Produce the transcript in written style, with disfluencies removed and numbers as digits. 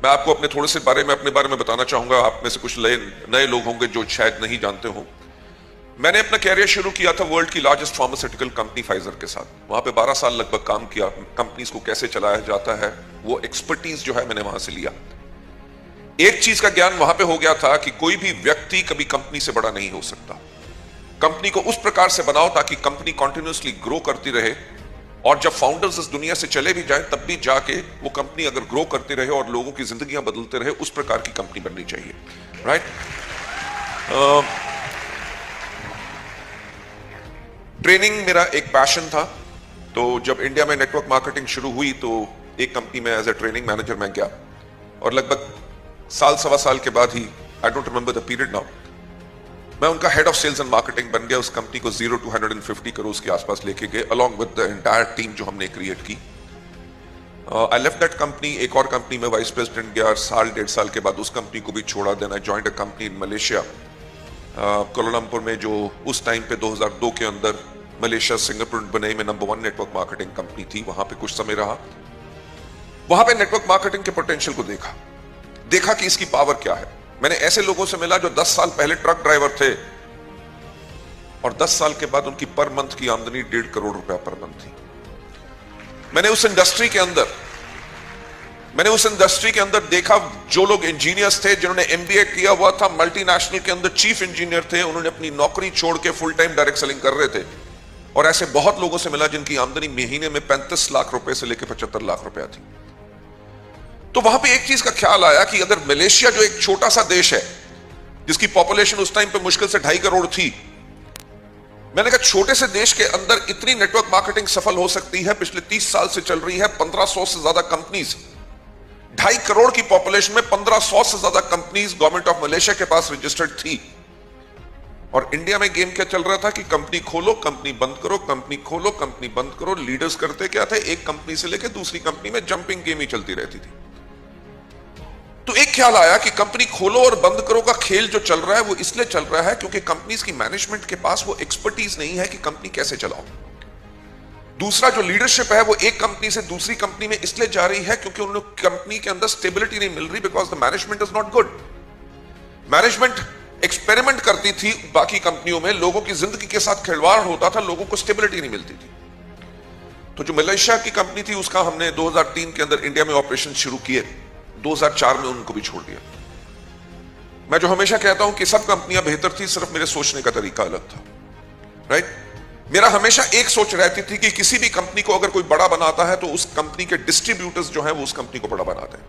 मैं आपको अपने थोड़े से अपने बारे में बताना चाहूंगा। आप में से कुछ नए लोग होंगे जो शायद नहीं जानते हो। मैंने अपना कैरियर शुरू किया था वर्ल्ड की लार्जेस्ट फार्मास्यूटिकल कंपनी फाइजर के साथ। वहां पे 12 साल लगभग काम किया। कंपनीज को कैसे चलाया जाता है वो एक्सपर्टीज जो है मैंने वहां से लिया। एक चीज का ज्ञान वहां पे हो गया था कि कोई भी व्यक्ति कभी कंपनी से बड़ा नहीं हो सकता। कंपनी को उस प्रकार से बनाओ ताकि कंपनी कंटिन्यूअसली ग्रो करती रहे, और जब फाउंडर्स इस दुनिया से चले भी जाएं तब भी जाके वो कंपनी अगर ग्रो करती रहे और लोगों की जिंदगियां बदलते रहे, उस प्रकार की कंपनी बननी चाहिए। राइट। ट्रेनिंग मेरा एक पैशन था। तो जब इंडिया में नेटवर्क मार्केटिंग शुरू हुई तो एक कंपनी में एज ए ट्रेनिंग मैनेजर मैं गया, और लगभग साल सवा साल के बाद ही, I don't remember the period now, मैं उनका head of sales and marketing बन गया। उस कंपनी को 0 to 150 करोड़ के आसपास लेके गए, along with the entire team जो हमने क्रिएट की। आई लेफ्ट दैट कंपनी, एक और कंपनी में वाइस प्रेसिडेंट गया। साल 1.5 साल के बाद उस कंपनी को भी छोड़ा। Then I joined a company in Malaysia, Kuala Lumpur में, जो उस टाइम पे 2002 के अंदर मलेशिया सिंगापुर बने में नंबर 1 नेटवर्क मार्केटिंग कंपनी थी। वहां पे कुछ समय रहा। वहां पे नेटवर्क मार्केटिंग के पोटेंशियल को देखा कि इसकी पावर क्या है। मैंने ऐसे लोगों से मिला जो 10 साल पहले ट्रक ड्राइवर थे और 10 साल के बाद उनकी पर मंथ की आमदनी 1.5 करोड़ रुपया पर मंथ थी। मैंने उस इंडस्ट्री के अंदर देखा जो लोग इंजीनियर्स थे, जिन्होंने एमबीए किया हुआ था, मल्टीनेशनल के अंदर चीफ इंजीनियर थे, उन्होंने अपनी नौकरी छोड़ के फुल टाइम डायरेक्ट सेलिंग कर रहे थे। और ऐसे बहुत लोगों से मिला जिनकी आमदनी महीने में 35 लाख रुपए से लेकर 75 लाख रुपया थी। तो वहां पे एक चीज का ख्याल आया कि अगर मलेशिया, जो एक छोटा सा देश है जिसकी पॉपुलेशन उस टाइम पे मुश्किल से 2.5 करोड़ थी, मैंने कहा छोटे से देश के अंदर इतनी नेटवर्क मार्केटिंग सफल हो सकती है। पिछले 30 साल से चल रही है, 1500 से ज्यादा कंपनीज, 2.5 करोड़ की पॉपुलेशन में 1500 से ज्यादा कंपनीज गवर्नमेंट ऑफ मलेशिया के पास रजिस्टर्ड थी। और इंडिया में गेम क्या चल रहा था कि कंपनी खोलो, कंपनी बंद करो, कंपनी खोलो, कंपनी बंद करो। लीडर्स करते क्या थे, एक कंपनी से लेकर दूसरी कंपनी में जंपिंग गेम ही चलती रहती थी। तो एक ख्याल आया कि कंपनी खोलो और बंद करो का खेल जो चल रहा है वो इसलिए चल रहा है क्योंकि कंपनीज की मैनेजमेंट के पास वो एक्सपर्टीज नहीं है कि कंपनी कैसे चलाओ। दूसरा, जो लीडरशिप है वो एक कंपनी से दूसरी कंपनी में इसलिए जा रही है क्योंकि उन कंपनी के अंदर स्टेबिलिटी नहीं मिल रही, because the management is not good. Management experiment करती थी बाकी कंपनियों में, लोगों की जिंदगी के साथ खिलवाड़ होता था, लोगों को स्टेबिलिटी नहीं मिलती थी। तो जो मलेशिया की कंपनी थी उसका हमने 2003 के अंदर इंडिया में ऑपरेशन शुरू किए। 2004 में उनको भी छोड़ दिया। मैं जो हमेशा कहता हूं कि सब कंपनियां बेहतर थी, सिर्फ मेरे सोचने का तरीका अलग था। राइट। मेरा हमेशा एक सोच रहती थी कि किसी भी कंपनी को अगर कोई बड़ा बनाता है तो उस कंपनी के डिस्ट्रीब्यूटर्स जो है वो उस कंपनी को बड़ा बनाते हैं।